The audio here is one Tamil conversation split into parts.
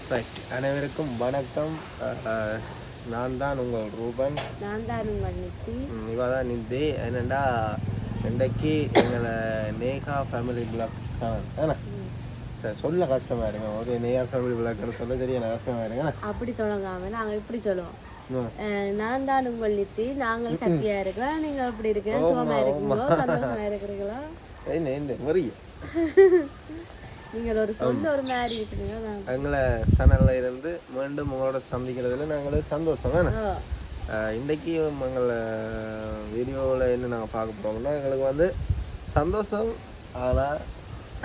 ரைட், அனைவருக்கும் வணக்கம். நான் தான் உங்கள் ரூபன். நான் தான் உங்கள் நித்தி. இவ தான் நித்தி. என்னென்னா இன்றைக்கு எங்களை நேகா ஃபேமிலி பிளாக்ஸ் தான் சார் சொல்ல கஷ்டமாக இருங்க. ஒரு நேகா ஃபேமிலி பிளாக்னு சொல்ல தெரிய கஷ்டமாக இருங்க. அப்படி தொடங்காம நாங்கள் இப்படி சொல்லுவோம். நான் தான் உங்கள் நித்தி, நாங்கள் ஹாப்பியாக இருக்கிறோம். நீங்கள் எப்படி இருக்கீங்க? சுகமாக இருக்கீங்களோ, சந்தோஷமாக இருக்கிறீங்களோ? என்ன வரிய நீங்கள் ஒரு சொந்த ஒரு மாதிரி இருக்கிறீங்க. எங்களை சேனலில் இருந்து மீண்டும் உங்களோட சந்திக்கிறதுல நாங்கள் சந்தோஷம் தானே. இன்றைக்கி எங்களை வீடியோவில் என்ன நாங்கள் பார்க்க போகிறோம்னா எங்களுக்கு வந்து சந்தோஷம். ஆனால்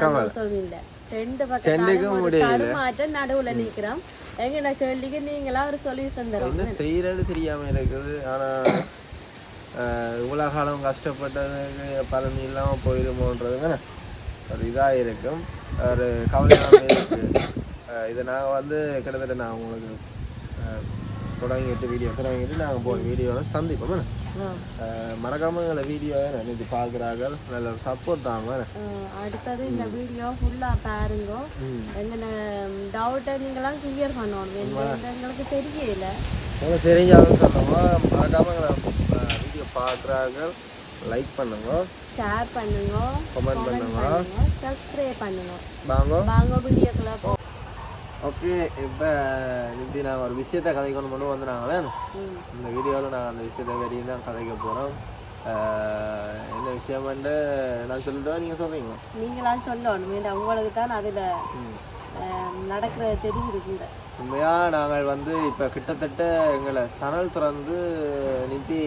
சந்தோஷம் இல்லை, ரெண்டு பக்கம் மாற்றம் நடுவில் நிற்கிறோம். எங்க கேள்விக்கு நீங்களா ஒரு சொல்யூஷன் தரோம். என்ன செய்யறது தெரியாமல் இருக்குது. ஆனால் இவ்வளோ காலம் கஷ்டப்பட்டதுக்கு பலன் இல்லாமல் போயிடுமோன்றதுங்க ஒரு இதாக இருக்கும், ஒரு கவலையாக இருக்குது. இதை நாங்கள் வந்து கிட்டத்தட்ட நான் உங்களுக்கு தொடங்கிட்டு நாங்கள் போய் வீடியோவில் சந்திப்போம். மறக்காம எங்களை வீடியோவை நினைத்து பார்க்குறார்கள், நல்ல ஒரு சப்போர்ட் தாங்க. அடுத்தது இந்த வீடியோ ஃபுல்லாக பாருங்க. எங்கன டவுட்டை நீங்களாம் கிளியர் பண்ணணும். எங்களுக்கு தெரியல, தெரிஞ்சாலும் சொல்லுவோம். மறக்காம எங்களை வீடியோ பார்க்குறார்கள், லைக் பண்ணுங்க, ஷேர் பண்ணுங்க, கமெண்ட் பண்ணுங்க, சப்ஸ்கிரைப் பண்ணுங்க. வாங்க வீடியோக்குள்ள போ. ஓகே, இப்போ நித்தி நாங்கள் ஒரு விஷயத்தை கதைக்கணும் வந்து நாங்களே இந்த வீடியோவில் நாங்கள் அந்த விஷயத்தை வெளியே தான் கதைக்க போகிறோம். என்ன விஷயம்ட்டு நான் சொல்லிட்டோம், நீங்கள் சொல்கிறீங்க? நீங்களாம் சொல்லணும், உங்களுக்கு தான் அதில் நடக்கிற தெரியுது. உண்மையாக நாங்கள் வந்து இப்போ கிட்டத்தட்ட எங்களை சனல் திறந்து நித்தி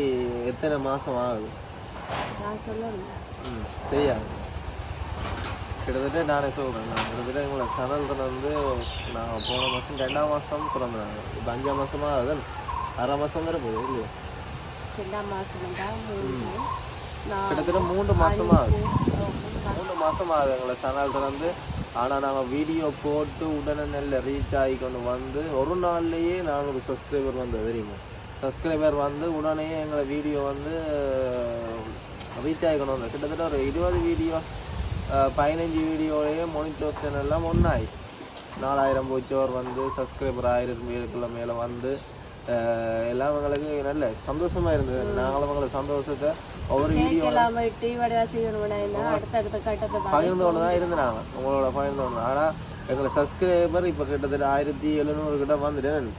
எத்தனை மாதம் ஆகுது நான் சொல்லணும். தெரியாது, கிட்டத்தட்ட நானே சொல்கிறேன். நான் கிட்டத்தட்ட எங்களை சனல் திறந்து நாங்கள் போன மாதம் 2ஆம் மாதம் திறந்தாங்க. இப்போ 5ஆம் மாதமாக அதுதான் 6ஆம் மாதம் வரை போகுது இல்லையா? 2ஆம் மாதம் கிட்டத்தட்ட 3 மாதமாக ஆகுது. 3 மாதம் ஆகுது எங்களை சனல் திறந்து. ஆனால் நாங்கள் வீடியோ போட்டு உடனே நல்ல ரீச் ஆகி கொண்டு வந்து ஒரு நாள்லேயே 400 சப்ஸ்கிரைபர் வந்தது தெரியுமா? சப்ஸ்கிரைபர் வந்து உடனே எங்களை வீடியோ வந்து ரீச் ஆகி கொண்டு வந்தோம். கிட்டத்தட்ட ஒரு 20 வீடியோ 15 வீடியோலேயே மோனிட்டேஷன் எல்லாம் ஒன்றாயி 4000 போச்சோர் வந்து சப்ஸ்கிரைபர் 1000 பேருக்குள்ள மேலே வந்து எல்லாம் எங்களுக்கு நல்ல சந்தோஷமாக இருந்தது. நாங்களும் எங்களுக்கு சந்தோஷத்தை ஒவ்வொரு வீடியோ பகிர்ந்து கொண்டு தான் இருந்தாங்க, உங்களோட பகிர்ந்து கொண்டு. ஆனால் எங்களை சப்ஸ்கிரைபர் இப்போ கிட்டத்தட்ட 1700 கிட்ட வந்துட்டேன்.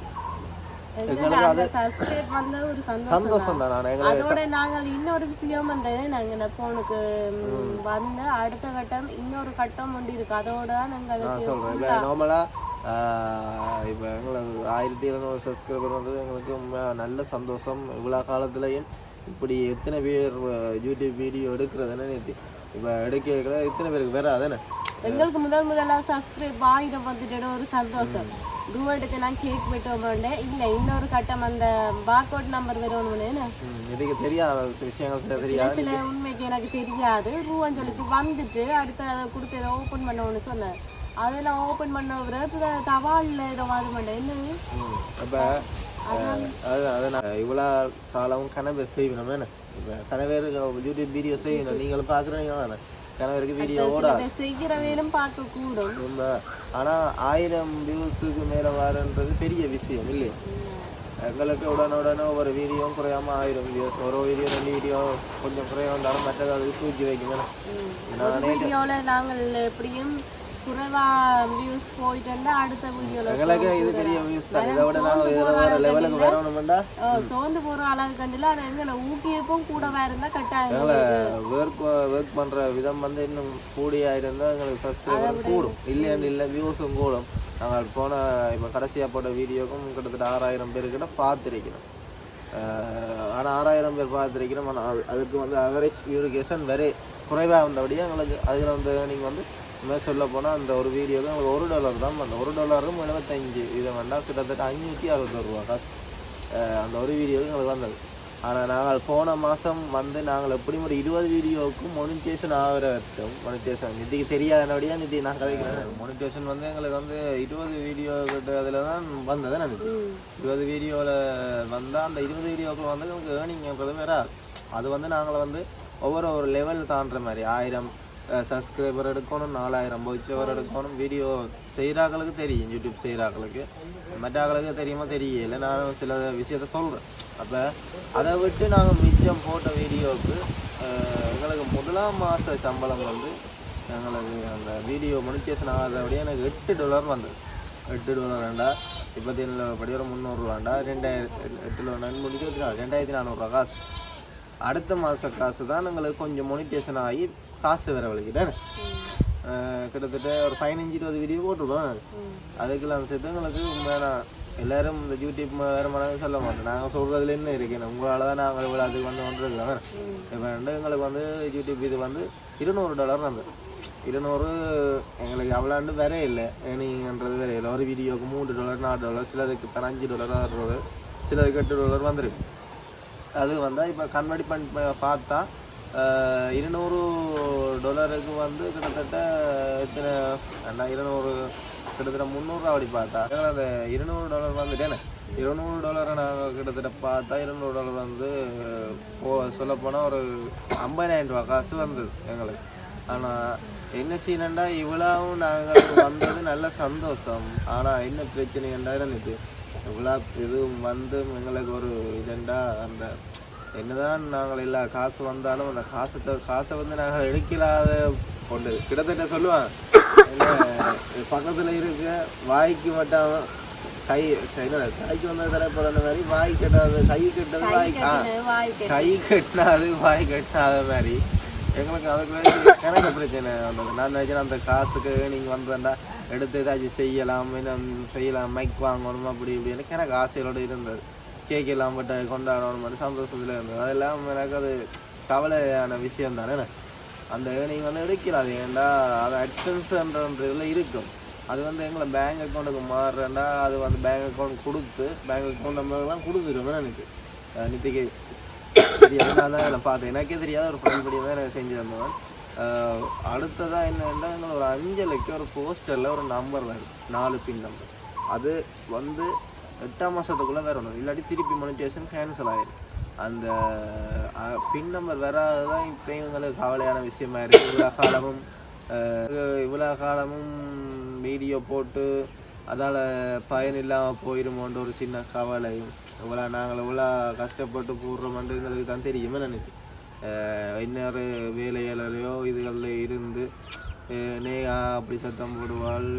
சந்தோஷம் தான். நாங்கள் இன்னொரு விஷயம் நாங்க போனுக்கு வந்து அடுத்த கட்டம் இன்னொரு கட்டம் ஒன்று இருக்கு. அதோட நான் சொல்றேன். இப்போ நார்மலா இப்போ எங்களுக்கு 1700 சப்ஸ்கிரைபர் வந்து எங்களுக்கு நல்ல சந்தோஷம். இவ்வளோ காலத்துலையும் இப்படி எத்தனை பேர் யூடியூப் வீடியோ எடுக்கிறதுன்னு இப்போ எடுக்க எத்தனை பேருக்கு வேற அதானே எங்களுக்கு முதல்ல சப்ஸ்கிரைப் 1000 வந்துட்டு ஒரு சந்தோஷம். ரூவாய்க்கு நான் கேக் விட்டோம் இல்லை, இன்னொரு கட்டம் அந்த பார்கோட் நம்பர் வருவோம்னு இதுக்கு தெரியாத விஷயங்கள் தெரியாது. சில உண்மைக்கு எனக்கு தெரியாது. ரூவான்னு சொல்லிச்சு வந்துட்டு அடுத்த அதை கொடுத்து ஏதோ ஓப்பன் பண்ணோன்னு சொன்னேன். அதெல்லாம் ஓப்பன் பண்ண பிறகு தவாலில் ஏதோ வாது பண்ணேன். என்ன அப்போ அதான் இவ்வளோ காலம் கனவே செய்யணும். என்ன இப்போ கனவேறு யூடியூப் வீடியோ செய்யணும். நீங்களும் பார்க்குறீங்க தானே, கணவருக்கு வீடியோ செய்கிறவையிலும் பார்க்க கூடும். ஆனால் 1000 வியூஸுக்கு மேலே வரன்றது பெரிய விஷயம் இல்லை. எங்களுக்கு உடனே ஒரு வீடியோ குறையாம 1000 வியூஸ், ஒரு வீடியோ 2 வீடியோ கொஞ்சம் குறைய வந்தாலும் மற்றது அதுக்கு தூக்கி வைக்கணும். நாங்கள் எப்படியும் குறைவா வியூஸ் போயிட்டு இருந்தா அடுத்த வீடியோல எங்களுக்கு இது பெரிய வியூஸ் தான். இதை விட நாங்கள் லெவலுக்கு வரணும்டா சோர்ந்து போகிற அளவு கண்டில அதை எங்களை ஊக்கியப்பும் கூடவா இருந்தால் கட்டாயம் ஒர்க் பண்ணுற விதம் வந்து இன்னும் கூடியாக இருந்தால் எங்களுக்கு சப்ஸ்கிரைபர் கூடும். இல்லைன்னு இல்லை, வியூஸும் கூடும். நாங்கள் போன இப்போ கடைசியாக போட்ட வீடியோக்கும் கிட்டத்தட்ட 6000 பேர்கிட்ட பார்த்துருக்கிறோம். ஆனால் 6000 பேர் பார்த்துருக்கிறோம். ஆனால் அதுக்கு வந்து அவரேஜ் வியூரிகேஷன் வேற குறைவாக இருந்தபடியே எங்களுக்கு அதில் வந்து நீங்கள் வந்து சொல்ல போனால் அந்த ஒரு வீடியோக்கு எங்களுக்கு $1 தான் வந்தோம். $1 75 இதை வேண்டாம் கிட்டத்தட்ட 560 ரூபா காசு அந்த ஒரு வீடியோவுக்கு எங்களுக்கு வந்தது. ஆனால் நாங்கள் போன மாதம் வந்து நாங்கள் எப்படி ஒரு 20 வீடியோவுக்கும் மொனிட்டேஷன் ஆகிற வச்சோம். மொனிட்டேஷன் நிதிக்கு தெரியாதபடியாக நிதி நான் கதைக்கிறேன். மொனிட்டேஷன் வந்து எங்களுக்கு வந்து 20 வீடியோ கிட்ட அதில் தான் வந்தது. நினைச்சு 20 வீடியோவில் வந்தால் அந்த 20 வீடியோவுக்கு வந்து எங்களுக்கு ஏர்னிங்கிறது வேற. அது வந்து நாங்கள் வந்து ஒவ்வொரு லெவல் தாண்டுற மாதிரி 1000 சப்ஸ்கிரைபர் எடுக்கணும், 4000 வச்சவர் எடுக்கணும். வீடியோ செய்கிறாக்களுக்கு தெரியும், யூடியூப் செய்கிறாக்களுக்கு. மற்ற ஆக்களுக்கு தெரியுமா தெரியல. நான் சில விஷயத்த சொல்கிறேன். அப்போ அதை விட்டு நாங்கள் மிச்சம் போட்ட வீடியோவுக்கு எங்களுக்கு முதலாம் மாத சம்பளம் வந்து எங்களுக்கு அந்த வீடியோ மொனிட்டேஷன் ஆகாதபடியே எனக்கு $8 வந்தது. $8 இப்போத்தி படி ஒரு $300 $2400 காசு. அடுத்த மாத காசு தான் எங்களுக்கு கொஞ்சம் மொனிட்டேஷன் ஆகி காசு வேற வலிக்கிட்டேன். கிட்டத்தட்ட ஒரு 15-20 வீடியோ போட்டுருவோம். அதுக்கெல்லாம் சேர்த்து எங்களுக்கு உண்மையான எல்லாரும் இந்த யூடியூப் வேறு மனது சொல்ல மாட்டோம். நாங்கள் சொல்கிறதுல என்ன இருக்குன்னு உங்களால் தான் நாங்கள் இவ்வளோ அதுக்கு வந்து வந்துருக்கலாம். இப்போ எங்களுக்கு வந்து யூடியூப் இது வந்து $200 வந்தது. 200 எங்களுக்கு அவ்வளோண்டு வேற இல்லை. ஏர்னிங்ன்றது வேற இல்லை. ஒரு வீடியோவுக்கு $3 $4, சிலதுக்கு $5 $6, சிலதுக்கு $8 வந்துருக்கு. அது வந்தால் இப்போ கன்வெர்ட் பண்ணி பார்த்தா $200 வந்து கிட்டத்தட்ட எத்தனை 200 கிட்டத்தட்ட 300 அப்படி பார்த்தா அந்த $200 வந்துட்டேன்னு. $200 நாங்கள் கிட்டத்தட்ட பார்த்தா $200 வந்து சொல்லப்போனால் ஒரு $50,000 காசு வந்தது எங்களுக்கு. ஆனால் என்ன செய்யணுண்டா இவ்வளவும் நாங்கள் வந்தது நல்ல சந்தோஷம். ஆனால் என்ன பிரச்சனை என்றால் இது இவ்வளோ இதுவும் வந்து எங்களுக்கு ஒரு இதெண்டா அந்த என்னதான் நாங்கள் எல்லா காசு வந்தாலும் அந்த காசை வந்து நாங்கள் எடுக்கலாத கொண்டு கிட்டத்தட்ட சொல்லுவாங்க. என்ன பக்கத்தில் இருக்க வாய்க்கு மட்டும் கை கைக்கு வந்த தலைப்பட மாதிரி வாய் கட்டாது கை கட்டது கை கட்டினாது வாய் கட்டாத மாதிரி எங்களுக்கு அதுக்கு கணக்கு பிரச்சனை வந்தது. நான் நினைச்சேன் அந்த காசுக்கு நீங்கள் வந்தேன்டா எடுத்து ஏதாச்சும் செய்யலாம், செய்யலாம், மைக் வாங்கணும் அப்படி இப்படின்னு எனக்கு ஆசையோடு இருந்தது. கேக் எல்லாம் பட்ட கொண்டாடணும் மாதிரி சந்தோஷத்தில் இருந்தது. அதெல்லாம் எனக்கு அது கவலையான விஷயம் தானே. அந்த நீங்கள் வந்து எடுக்கிறாது ஏன்டா அது அட்சன்ஸ்ன்றதில் இருக்கும். அது வந்து எங்களை பேங்க் அக்கௌண்ட்டுக்கு மாறுறேன்டா அது வந்து பேங்க் அக்கௌண்ட் கொடுத்து பேங்க் அக்கௌண்ட் நம்பர்லாம் கொடுத்துருவேன். எனக்கு நித்திக்கு தெரியாது, நான் தான் அதில் பார்த்தேன். எனக்கே தெரியாத ஒரு ஃப்ரெண்ட் படி தான் எனக்கு செஞ்சு தந்தவன். அடுத்ததாக என்னென்னா எங்களை ஒரு 5 லட்சம் ஒரு போஸ்டரில் ஒரு நம்பர் வரும், 4 பின் நம்பர். அது வந்து 8ஆம் மாதத்துக்குள்ளே வரணும், இல்லாட்டி திருப்பி மானிட்டேஷன் கேன்சல் ஆகிடும். அந்த பின் நம்பர் வராதுதான் இப்போ எங்களுக்கு கவலையான விஷயமா இருக்குது. இவ்வளோ காலமும் வீடியோ போட்டு அதால் பயன் இல்லாமல் போயிடுமோன்ற ஒரு சின்ன கவலையும். நாங்கள் இவ்வளோ கஷ்டப்பட்டு போடுறோம்ன்றது எங்களுக்கு தான் தெரியுமே. எனக்கு இன்னொரு வேலையிலையோ இதுகளில் இருந்து அப்படி சத்தம் போடுவாள்,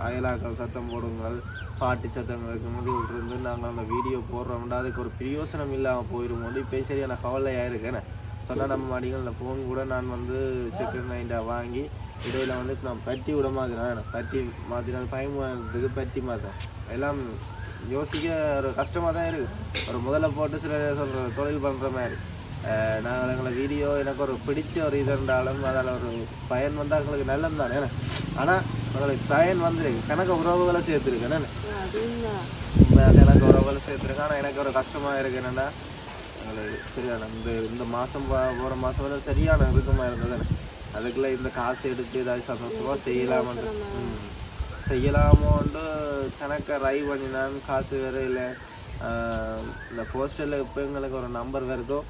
அயலாக்கள் சத்தம் போடுங்கள், பாட்டு சத்தங்களுக்கு முதல் இருந்து நாங்கள் அந்த வீடியோ போடுறோம்னா அதுக்கு ஒரு பிரயோசனம் இல்லாமல் போயிடுமோண்டு இப்போ சரியான கவலையாக இருக்கேன்னு சொன்னால் நம்ம மாடிகள். அந்த ஃபோன் கூட நான் வந்து செகண்ட் ஹேண்டாக வாங்கி இடையில் வந்து நான் பட்டி விட மாற்றினேன். பட்டி மாற்றினது பயமானதுக்கு பட்டி மாற்றேன். எல்லாம் யோசிக்க ஒரு கஷ்டமாக தான் இருக்குது. ஒரு முதல்ல போட்டு சில சொல்கிற தொழில் பண்ணுற மாதிரி நாங்கள் எங்களை வீடியோ எனக்கு ஒரு பிடிச்ச ஒரு இது இருந்தாலும் அதில் ஒரு பயன் வந்தால் எங்களுக்கு நல்லது தானே. ஆனால் எங்களுக்கு பயன் வந்துருக்கு, கணக்கு உறவுகளை சேர்த்துருக்கேன். எனக்கு உறவுகளை சேர்த்துருக்கேன். ஆனால் எனக்கு ஒரு கஷ்டமாக இருக்குது என்னென்னா எங்களுக்கு சரியான இந்த மாதம் போகிற மாதம் வந்து சரியான இருக்குமா இருந்தது. அதுக்குள்ளே இந்த காசு எடுத்து ஏதாச்சும் சந்தோஷமாக செய்யலாமோன்ட்டு கணக்கை ரை பண்ணினான். காசு வேறு இல்லை. இந்த போஸ்டரில் இப்போ எங்களுக்கு ஒரு நம்பர் வருதோ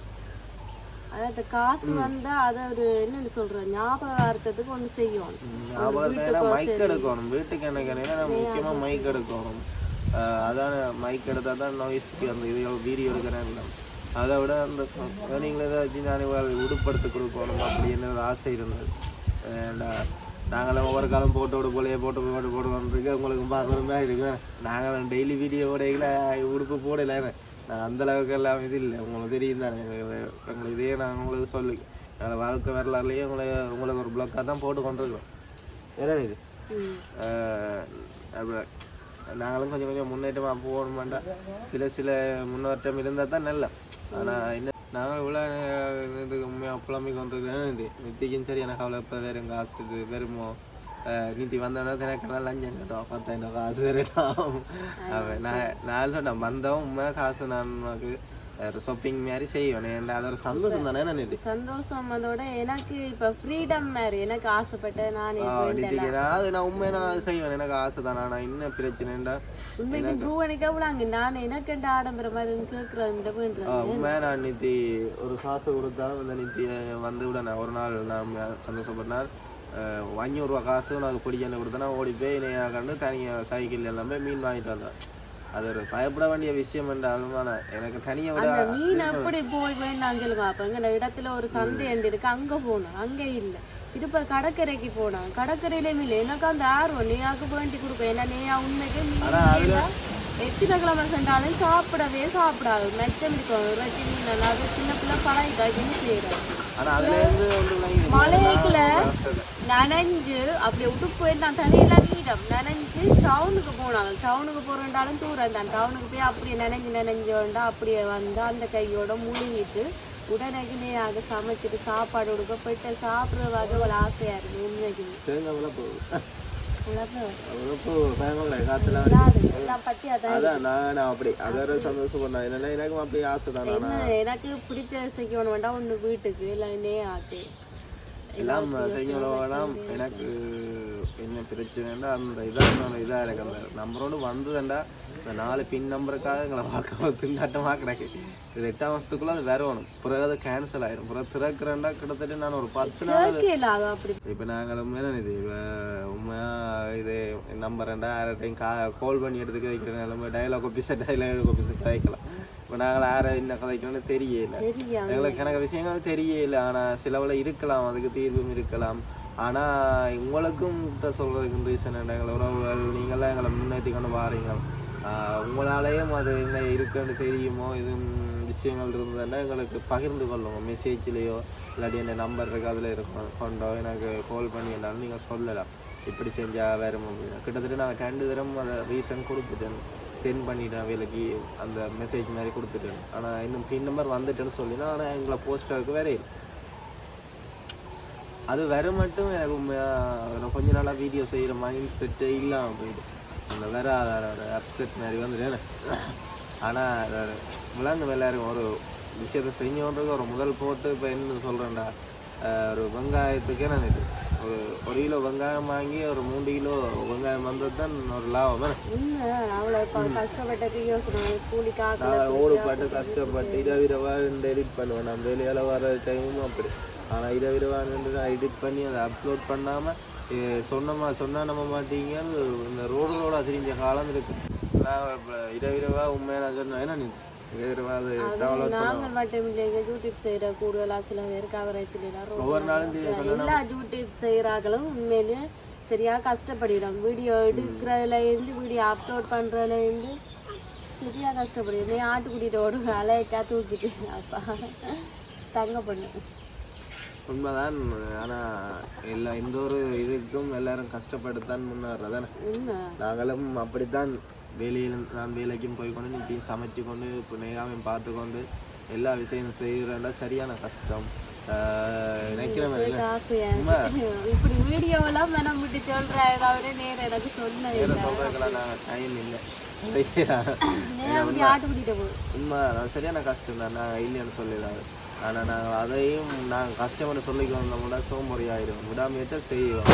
அதாவது காசு வந்தா அதை ஒரு என்னன்னு சொல்கிறேன் ஞாபகார்த்தத்துக்கு ஒன்று செய்யணும். ஞாபகத்தை மைக் எடுக்கணும். வீட்டுக்கு எனக்கு முக்கியமாக மைக் எடுக்கணும். அதான் மைக் எடுத்தால் தான் நாய்ஸ்க்கு அந்த இது வீடியோ எடுக்கிறேன். அதை விட அந்த நீங்களே ஏதாச்சும் நான் உடுப்படுத்தி கொடுக்கணும் அப்படின்னு ஒரு ஆசை இருந்தது. நாங்களும் ஒவ்வொரு காலம் போட்டோடு போலையே போட்டு வந்துருக்கு. உங்களுக்கு பார்க்கணுமே இருக்குவேன். நாங்கள் டெய்லி வீடியோ போடையில உடுப்பு போடலை. நான் அந்தளவுக்கு எல்லாம் இது இல்லை, உங்களுக்கு தெரியும் தானே. எங்களுக்கு இதே நாங்கள் உங்களுக்கு சொல்லி எங்களை வாழ்க்கை வரலாறுலேயே உங்களுக்கு ஒரு பிளாக்காக தான் போட்டு கொண்டிருக்கோம். ஏன்னா இது நாங்களும் கொஞ்சம் முன்னேற்றமாக போகணுமாண்டா சில முன்னேற்றம் இருந்தால் தான் நல்ல. ஆனால் இன்னும் நாங்கள் இவ்வளோ இதுக்கு உண்மையாக புலம்பி கொண்டிருக்கேன். இது நித்திக்கும் சரி எனக்கு அவ்வளோ இப்போ வேறு காசு இது வருமோ நித்தி வந்தோன்னா எனக்கெல்லாம் லஞ்சம் கட்டும் 10,000 காசு வேறுட்டாகும். நான் சொன்னேன் வந்தவன் உண்மையாக காசு நான் உனக்கு ஷாப்பிங் மாதிரி செய்வேன். அது ஒரு சந்தோஷம் தானே நினைட்டு. சந்தோஷம் அதோட எனக்கு இப்ப ஃப்ரீடம் மாதிரி எனக்கு ஆசைப்பட்ட நான் அது நான் உண்மை நான் அது செய்வேன். எனக்கு ஆசை தானே. நான் என்ன பிரச்சனைண்டா உண்மைக்கு ப்ரூ எனக்கு எவ்வளோங்க நான் எனக்கு ஆடம்பர மாதிரி கேட்கறது உண்மையா நான் நித்தி ஒரு காசு கொடுத்தாலும் இந்த நித்தி வந்து விட நான் ஒரு நாள் நான் சந்தோஷப்பட்டால் 500 ரூபா காசு உனக்கு பிடிக்கன்னு கொடுத்தேன்னா ஓடி போய் கண்டு தனியாக சைக்கிள் எல்லாமே மீன் வாங்கிட்டு வந்தேன். அது ஒரு பயப்பட வேண்டிய விஷயம் என்றாலும் எனக்கு தனியா விட மீன் அப்படி போய் வேண்டாம் சொல்லுங்க. அப்ப எங்க இடத்துல ஒரு சந்தை இருக்கு, அங்க போனோம், அங்க இல்ல. திருப்ப கடற்கரைக்கு போனோம், கடற்கரையிலேயும் இல்லை. எனக்கு அந்த ஆர்வம் நீயாக்கு வேண்டி கொடுப்பேன். ஏன்னா நீயா உண்மைக்கு எத்தனை கிழமை சென்றாலும் சாப்பிடாது மெச்சம் இருக்கும். நல்லா சின்ன பிள்ளை பழகிட்டாச்சுன்னு செய்யறேன். மலைக்குள்ள நனைஞ்சு அப்படி உடுப்பு நான் தனியெல்லாம் நீடம் நனைஞ்சு டவுனுக்கு போனாங்க. டவுனுக்கு போறேன்டாலும் தூரம் தான். டவுனுக்கு போய் அப்படியே நனைஞ்சோண்டா அப்படியே வந்து அந்த கையோட முழுங்கிட்டு உடனே நேராக சமைச்சிட்டு சாப்பாடு கொடுக்க போயிட்டு சாப்பிட்றது ஒரு ஆசையா இருக்கு உண்மைக்கு. எனக்கு பிடிச்ச செய்யணும் வேண்டாம் ஒண்ணு வீட்டுக்கு இல்லைன்னே ஆக்கு எல்லாம் செய்யணும். எனக்கு என்ன பிரச்சனைன்னா அந்த இதா எனக்கு அந்த நம்பரோடு வந்ததுண்டா இந்த 4 பின் நம்பருக்காக எங்களை பார்க்க திண்டாட்டமாக கிடக்கு. இது 8ஆம் வருஷத்துக்குள்ள அது வரணும். பிறகு அது கேன்சல் ஆயிரும். பிறகு திறக்கிறேன்டா கிட்டத்தட்ட நான் ஒரு 10 நாள் இப்போ நாங்கள் இது உண்மையா இது நம்பர் யார்ட்டையும் கால் பண்ணி எடுத்துக்க வைக்கிறேன். நம்ம டைலாக் ஆஃபீஸர் கதைக்கலாம். இப்போ நாங்கள் யாரை என்ன கதைக்கணும்னு தெரியல. எனக்கு விஷயங்கள் தெரியல. ஆனால் சிலவில் இருக்கலாம், அதுக்கு தீர்வும் இருக்கலாம். ஆனால் உங்களுக்கும் சொல்கிறதுக்கு ரீசன் என்ன, எங்களை உறவுகள் நீங்களாம் எங்களை முன்னேற்றி கொண்டு வாரீங்க. உங்களாலேயும் அது எங்கே இருக்குன்னு தெரியுமோ இது விஷயங்கள் இருந்ததுன்னா எங்களுக்கு பகிர்ந்து கொள்ளுவோம். மெசேஜ்லேயோ இல்லாட்டி என்ன நம்பர் இருக்குது அதில் இருக்கும் கொண்டோ எனக்கு கால் பண்ணி என்னாலும் நீங்கள் சொல்லலாம். இப்படி செஞ்சால் வேறு அப்படின்னா கிட்டத்தட்ட நாங்கள் 2 தரம் அதை ரீசன் கொடுத்துட்டேன், சென்ட் பண்ணிட்டேன் வேலைக்கு அந்த மெசேஜ் மாதிரி கொடுத்துட்டேன். ஆனால் இன்னும் பின் நம்பர் வந்துட்டேன்னு சொல்லினா ஆனால் எங்களை போஸ்டருக்கு வேற இல்லை. அது வேற மட்டும் எனக்கு உண்மையாக கொஞ்ச நாளாக வீடியோ செய்கிற மைண்ட் செட்டு இல்லாமல் போயிட்டு அந்த வேற அதோட அப்செட் மாதிரி வந்துட்டு. ஆனால் விளாண்டு எல்லாருக்கும் ஒரு விஷயத்தை செஞ்சோன்றது ஒரு முதல் போட்டு இப்போ என்ன சொல்கிறேன்டா, ஒரு வெங்காயத்துக்கே நான் இது ஒரு கிலோ வெங்காயம் வாங்கி ஒரு 3 கிலோ வெங்காயம் வந்தது தான் ஒரு லாபம். ஓடுபாட்டு கஷ்டப்பட்டு இரவிரவா எடிட் பண்ணுவேன். நான் வேலையால் வர டைமும் அப்படி. ஆனால் இரவிரவா நான் எடிட் பண்ணி அதை அப்லோட் பண்ணாமல் சொன்னா நம்ம மாட்டீங்க. இந்த ரோடு தெரிஞ்ச காலம் இருக்கு. நான் இரவிரவா உண்மையாக நான் சொன்னேன். ஏன்னா நீ உண்மையிலே சரியா கஷ்டப்படுறோம். வீடியோ எடுக்கிறதுல இருந்து வீடியோ அப்லோட் பண்றதுல இருந்து சரியா கஷ்டப்படுறோம். ஆட்டுக்குட்டிட்டு ஓடும் அலையக்கா தூக்கிட்டு அப்பா தங்க பண்ணு உண்மைதான். ஆனால் எந்த ஒரு இதுக்கும் எல்லாரும் கஷ்டப்பட்டுத்தான் முன்னேறதானே. நாங்களும் அப்படித்தான். நான் வேலைக்கும் போய்கொண்டு நீத்தையும் சமைச்சு கொண்டு இப்போ நேராமையும் பார்த்து கொண்டு எல்லா விஷயம் செய்கிறேன்டா சரியான கஷ்டம். நினைக்கிறேன் இப்படி வீடியோவெல்லாம் மனம் விட்டு சொல்கிறேன். நேரம் எனக்கு சொல்கிறதுக்கெல்லாம் நாங்கள் டைம் இல்லை. உண்மை சரியான கஷ்டம் தான். நாங்கள் இல்லைன்னு சொல்லிடாது. ஆனால் நாங்கள் அதையும் நாங்கள் கஷ்டம்னு சொல்லிக்க வந்தோம்னா சோம்பறியாயிடும். விடாமையிட்ட செய்வோம்.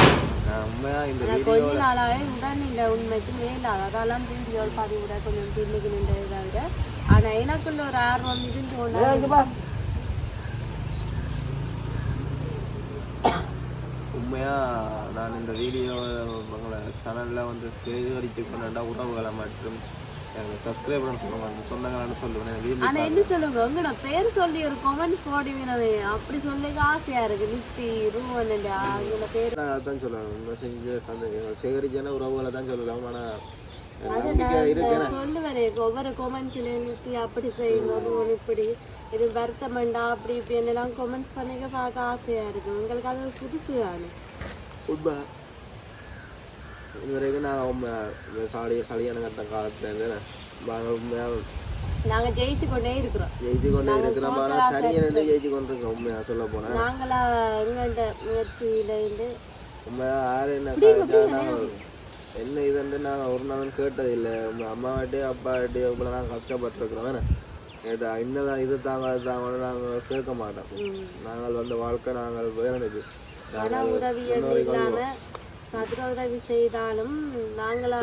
உண்மையாக இந்த கொஞ்ச நாளாவே உடன் இந்த உண்மைக்கு மேலாக அதெல்லாம் வீடியோ பதிவிட கொஞ்சம் பின்னுக்கு நின்றதை விட. ஆனால் எனக்குள்ள ஒரு ஆர்வம் இருந்து உண்மையாக நான் இந்த வீடியோ உங்களை சேனலில் வந்து சேகரித்து கொண்டா உறவுகளை மற்றும் சப்ஸ்கிரைபர்னு சொல்லுவாங்க, சொந்தங்களான்னு சொல்லுவேன். ஆனால் என்ன சொல்லுங்க உங்க நான் பேர் சொல்லி ஒரு கமெண்ட்ஸ் போடுவீனே அப்படி சொல்லி ஆசையா இருக்கு. நித்தி ரூவன் பேர் அதான் சொல்லுவாங்க. செஞ்ச சேகரிச்சான உறவுகளை தான் சொல்லலாம். ஆனால் சொல்லுவாரு ஒவ்வொரு கமெண்ட்ஸ்ல நித்தி அப்படி செய்யணும் இப்படி இது வருத்தமண்டா அப்படி இப்படி என்னெல்லாம் கமெண்ட்ஸ் பண்ணிக்க பார்க்க ஆசையா இருக்கு. உங்களுக்கு அது புதுசு தானே. உண்மை இதுவரைக்கும் நான் கல்யாணம் கட்ட காலத்துலேருந்து நாங்கள் ஜெயிச்சு கொண்டே இருக்கிறோம். ஜெயிச்சு கொண்டு இருக்கோம். உண்மையாக சொல்ல போனால் நாங்களா எங்கள்கிட்ட முயற்சியிலேருந்து உண்மையாக யார் என்ன இதுன்னு நாங்கள் ஒரு நாளும் கேட்டதில்லை. உங்கள் அம்மாவாட்டே அப்பாவாட்டே இவ்வளோ நாங்கள் கஷ்டப்பட்டுருக்குறோம். இன்னதான் இது தாங்க அது தாங்க நாங்கள் கேட்க மாட்டோம். நாங்கள் வந்த வாழ்க்கை நாங்கள் வேணுது. பண உதவி இல்லாம சதுர உதவி செய்தாலும் நாங்களா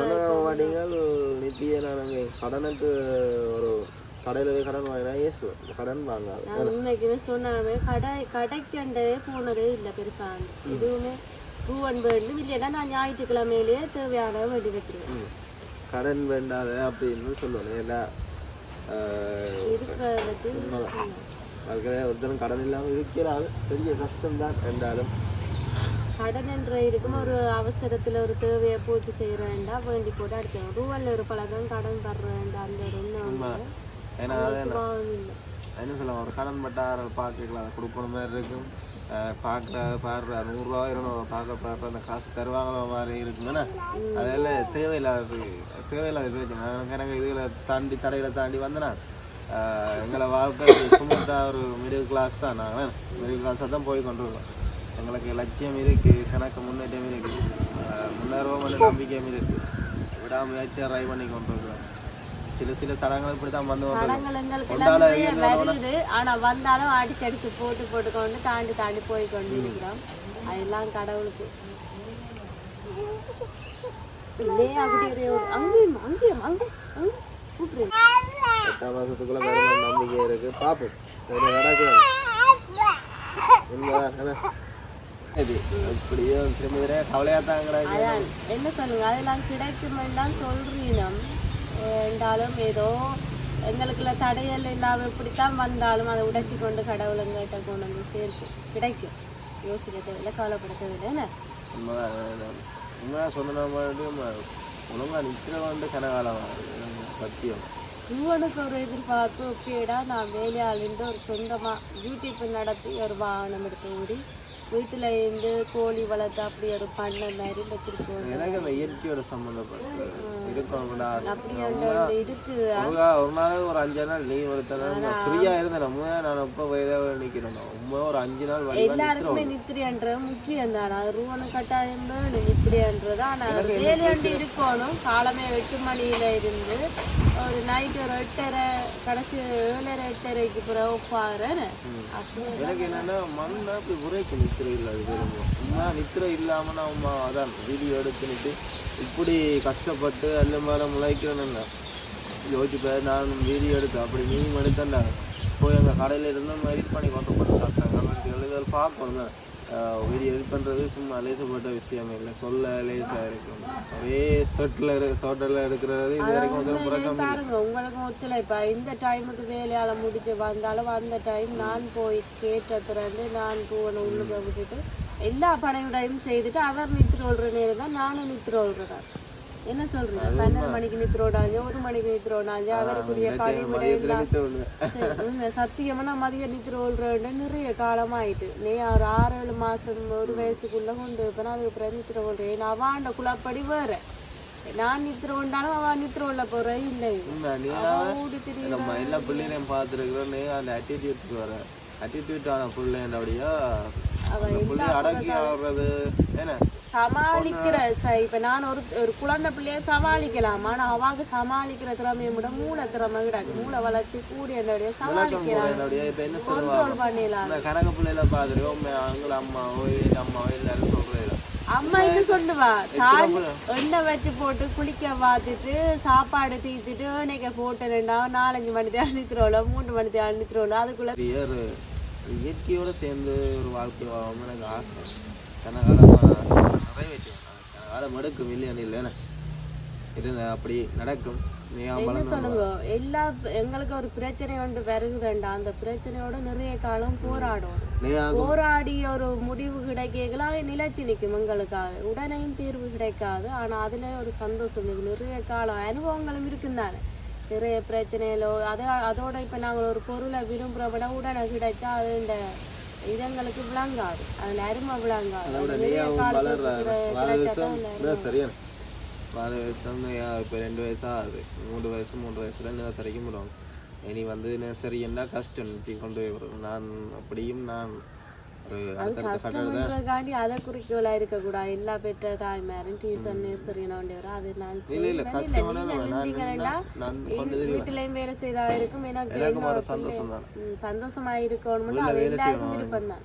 மாட்டீங்க. நித்திய நாங்கள் கடனுக்கு ஒரு கடையில் போய் கடன் வாங்கினா ஏசு கடன் வாங்காது. உண்மைக்குமே சொன்னாமே கடைக்கண்டே போனதே இல்லை பெருசா. இதுவுமே ரூவன் வேணும் இல்லைன்னா நான் ஞாயிற்றுக்கிழமையிலேயே தேவையான வேண்டி வைக்கிறேன். கடன் வேண்டாத அப்படின்னு சொல்லுவேன். ஏன்னா ஒருத்தரும் கடன் இல்லாமல் இருக்கிறாள். பெரிய கஷ்டம்தான் என்றாலும் கடன் என்ற இருக்கும் ஒரு அவசரத்துல ஒரு தேவையை பூர்த்தி செய்யறேன்டா வேண்டி போட்டு அடிக்கணும். ரூவல்ல ஒரு பழக்கம் கடன் தர்றேன்டா அந்த என்ன சொல்லுவாங்க, ஒரு கடன் பட்டார பார்க்கலாம் கொடுக்கணும் மாதிரி இருக்கும். பாடுற 100 ரூபா 200 பார்க்குற அந்த காசு தருவாங்களோ மாதிரி இருக்குதுன்னா அதெல்லாம் தேவையில்லாத எனக்கு இதுகளை தாண்டி தடைகளை தாண்டி வந்தேன்னா எங்களை வாழ்க்கை சுமத்தா ஒரு மிடில் கிளாஸ் தான். நாங்கள் மிடில் கிளாஸாக தான் போய் கொண்டிருக்கோம். எங்களுக்கு லட்சியம் இருக்குது, கணக்கு முன்னேற்றம் இருக்குது, முன்னேறவும் மட்டும் நம்பிக்கையும் இருக்குது. விடாமுயற்சியாக ட்ரை பண்ணி கொண்டிருக்கிறோம். சில தடங்கள் இப்படி தான் வந்து வருது. ஆனா வந்தாலும் அடிச்சு போட்டு கொண்டு தாண்டி போய் கொண்டு இருக்கிறோம். அதெல்லாம் கடவுளுக்கு நம்பிக்கை இருக்கு. பாப்போம் இப்படியோ திரும்ப கவலையா தான் என்ன சொல்லுங்க. அதெல்லாம் கிடைக்குமெல்லாம் சொல்றீங்க என்றாலும் ஏதோ எங்களுக்குள்ள தடையல் இல்லாமல் இப்படித்தான் வந்தாலும் அதை உடைச்சி கொண்டு கடவுளுங்கிட்ட கொண்டு வந்து சேர்க்கும் கிடைக்கும். யோசிக்க தேவையில்லை, கவலைப்பட தேவையில்லை. என்ன சொன்ன ஒழுங்கா நிற்கிறவன்ட்டு கனகாலம் சத்தியம். இவனுக்கு ஒரு எதிர்பார்ப்பு ஓகேடா நான் வேலையாளுண்டு ஒரு சொந்தமாக யூடியூப் நடத்தி ஒரு வாகனம் எடுத்து ஓடி வீட்டில் இருந்து கோழி வளர்த்து அப்படி ஒரு பண்ண மாதிரி வச்சிருக்கோம். எனக்கு அந்த இயற்கையோட சம்மந்தப்பட்டு இருக்கணும். இருக்கு ஒரு நாள் ஒரு 5 நாள் லீவ் எடுத்தேன். ஃப்ரீயா இருந்தேன். நான் இப்போ வயதாக நிற்கிறேன். ஒரு 5 நாள் எல்லாருக்குமே நித்திரியன்ற முக்கியம் தானே. அது ரூவனு கட்டாயம் நித்திரியன்றது. ஆனால் வேலையாண்டு இருக்கணும். காலமே 8 மணியில இருந்து ஒரு நைட்டு ஒரு 8:30 கடைசி 7:30 8:30க்கு பிறகு ஒப்பாகிறேன். எனக்கு என்னன்னா மண்ணா இப்படி உரைக்கு நித்திரை இல்லை. அது விரும்பும் சும்மா நித்திரை இல்லாமல் நான் அதான் வீடியோ எடுத்துக்கிட்டு இப்படி கஷ்டப்பட்டு அல்ல மேலே முளைக்கணும்னா யோசிச்சு நான் வீடியோ எடுத்தேன். அப்படி நீயும் எடுத்தேன்டா போய் எங்கள் கடையில் இருந்து எடிட் பண்ணி கொண்டு போட்டு சாப்பிட்டாங்க. எழுதல் பார்க்கணும். வீடியோ எடிட் பண்ணுறது சும்மா லேசப்பட்ட விஷயம் இல்லை. சொல்ல லேசாக இருக்கும். ஒரே ஷோட்டில் எடுக்கிறது இது வரைக்கும் வந்து பாருங்க. உங்களுக்கு ஒத்துழைப்பா இந்த டைமுக்கு வேலையால் முடிச்சு வந்தாலும் அந்த டைம் நான் போய் கேட்ட பிறகு நான் போன உள்ளுக்க விட்டுட்டு எல்லா படையுடையும் செய்துட்டு அவர் நித்திர ஓடுற நேரம் தான் நானும் நித்திர ஓடுறேன். என்ன சொல்றேன் 12 மணிக்கு நித்திரோடாங்க 1 மணிக்கு நித்திரோடாங்க அவருக்குரிய சத்தியமா நான் மதிய நித்திர ஓடுறேன்னு நிறைய காலமாயிட்டு. நீ ஒரு 6-7 மாசம் 1 வயசுக்குள்ள கொண்டு இருப்பேன். அதுக்கப்புறம் நித்திர ஓடுறேன். அவாண்ட குழப்படி வேற. நான் நித்திர கொண்டாலும் அவன் நித்திர உள்ள போறேன் இல்லை. எல்லா பிள்ளைகளையும் பார்த்துருக்குறோன்னு அந்த ஆட்டிடியூட் வர ஆட்டிடியூட்டான பிள்ளைண்டபடியா அடக்கி ஆடுறது என்ன சமாளிக்கிற. இப்ப நான் ஒரு குழந்தை பிள்ளைய சமாளிக்கலாம். ஆனா அவங்க சமாளிக்கிற திறமையை விட மூளை திறமை கிடாது. மூளை வளர்ச்சி கூடி என்னுடைய சமாளிக்கலாம் பண்ணிடலாம். கணக்கு பிள்ளைல பாத்துருக்கோம். அம்மாவோ எல்லாரும் சொல்றது அம்மா என்ன சொல்லுவா தான் எண்ணெய் வச்சு போட்டு குளிக்க பார்த்துட்டு சாப்பாடு தீத்துட்டு இன்னைக்கு போட்டு 4-5 மணிக்கு அழுத்துறோம்ல 3 மணிக்கு அழுத்துறோம்ல. அதுக்குள்ள இயற்கையோட சேர்ந்து ஒரு வாழ்க்கை வாழணும்னு எனக்கு ஆசை. கனகாலமாக நிறைவேற்றுவேன். கனகாலம் எடுக்கும் இல்லையானு இல்லைன்னு இது அப்படி நடக்கும். என்ன சொல்லுங்க. எல்லா எங்களுக்கு ஒரு பிரச்சனை ஒன்று வருகுதுண்டா. அந்த பிரச்சனையோட நிறைய காலம் போராடி ஒரு முடிவு கிடைக்கலாம் நிலைச்சி நிற்கும். எங்களுக்காக உடனேயும் தீர்வு கிடைக்காது. ஆனா அதுல ஒரு சந்தோஷம் இருக்கு. நிறைய காலம் அனுபவங்களும் இருக்குந்தானே. நிறைய பிரச்சனைகளோ அதோட இப்ப நாங்கள் ஒரு பொருளை விரும்புகிற விட உடனே கிடைச்சா அது இந்த இதங்களுக்கு விளங்காது. அதுல அருமை விளங்காது. சரியா 4 வயசு இப்போ 2 வயசா ஆகுது. 3 வயசுல நர்சரிக்கு போடுவாங்க. இனி வந்து நர்சரி என்ன கஷ்டம் கொண்டு போய் வரும். நான் அப்படியும் நான் ஒரு அது அடுத்தடுத்த கட்டடம் கஷ்டம்ன்றதுக்காண்டி அதை குறிக்கோளா இருக்கக்கூடாது. எல்லா பெற்ற தாய்மாரும் டீச்சர் நேசரின்னு வேண்டியவர் அது நான் இல்லை இல்லை கஷ்டமான நான் வீட்டிலையும் வேலை செய்தா இருக்கும். எனக்கு எனக்கு ஒரு சந்தோஷம் தான். சந்தோஷமா இருக்கணும்னு அது எல்லாருக்கும் விருப்பம் தான்.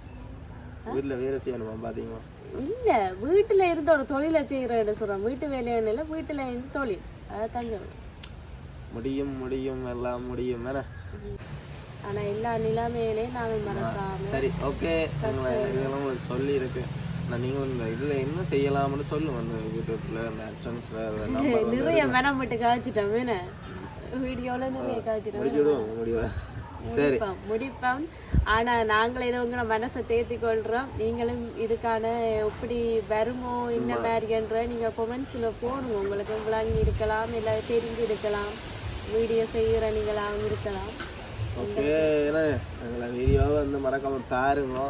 வீட்டில் வேலை செய்யணுமா பார்த்தீங்களா? இல்ல வீட்டுல இருந்து ஒரு தொழிலை செய்யறேன்னு சொல்றோம். வீட்டு வேலையான இல்லை, வீட்டுல இருந்து தொழில் அதான் சொல்றேன். முடியும் முடியும் எல்லாம் முடியும் வேற. ஆனா எல்லா நிலைமையிலையும் நாங்கள் மறக்காம சரி ஓகே இதெல்லாம் உங்களுக்கு சொல்லி இருக்கு. நான் நீங்கள் இந்த இதில் என்ன செய்யலாம்னு சொல்லுவேன். யூடியூப்ல இந்த ஆக்ஷன்ஸில் நிறைய மெனம் விட்டு காய்ச்சிட்டோம். வேணா வீடியோல நிறைய காய்ச்சிட்டோம். முடியும் சரி முடிப்போம். ஆனா நாங்கள் ஏதோ உங்களை மனசை தேர்த்தி கொள்றோம். நீங்களும் இதுக்கான எப்படி வருமோ இந்த மாதிரின்ற நீங்க கொமெண்ட்ஸ்ல போடுங்க. உங்களுக்கு விளங்கி இருக்கலாம், இல்லை தெரிஞ்சு இருக்கலாம், வீடியோ செய்கிற நீங்களாகவும் இருக்கலாம். ஓகே ஏன்னா எங்களை வீடியோவை வந்து மறக்காம பாருங்க,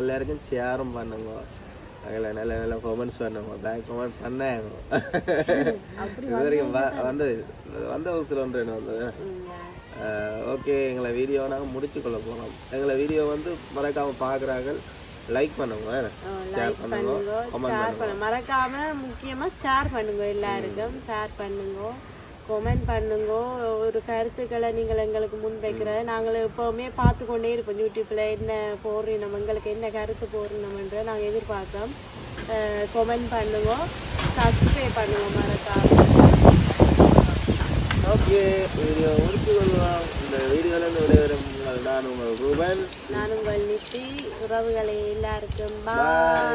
எல்லாருக்கும் ஷேரும் பண்ணுங்க, அதில் நல்ல நல்ல கமெண்ட்ஸ் பண்ணுங்க, பேக் கமெண்ட் பண்ணாங்க. இது வரைக்கும் வந்த ஹவுஸில் ஒன்று என்ன வந்தது. ஓகே எங்களை வீடியோ நாங்கள் முடிச்சுக்கொள்ள போகிறோம். எங்களை வீடியோ வந்து மறக்காமல் பார்க்குறாங்க, லைக் பண்ணுங்க, ஷேர் பண்ணுங்க, கமெண்ட் பண்ணுங்க. மறக்காம முக்கியமா ஷேர் பண்ணுங்க, எல்லாருக்கும் ஷேர் பண்ணுங்க, கமெண்ட் பண்ணுங்க. ஒரு கருத்துக்களை நீங்கள் எங்களுக்கு முன்வைக்கிற நாங்கள் எப்போவுமே பார்த்து கொண்டே இருப்போம். யூடியூப்ல என்ன போடுறோம், எங்களுக்கு என்ன கருத்து போடுறோம்ன்ற நாங்கள் எதிர்பார்க்கிறோம். கமெண்ட் பண்ணுங்க, சப்ஸ்கிரைப் பண்ணுங்க மறக்காம. ஓகே வீடியோ முடிச்சு கொள்வோம். இந்த வீடியோவில் விடைபெறும் நான் உங்கள் ரூபன், நான் உங்கள் நித்தி. உறவுகளை எல்லாருக்கும் பாய்.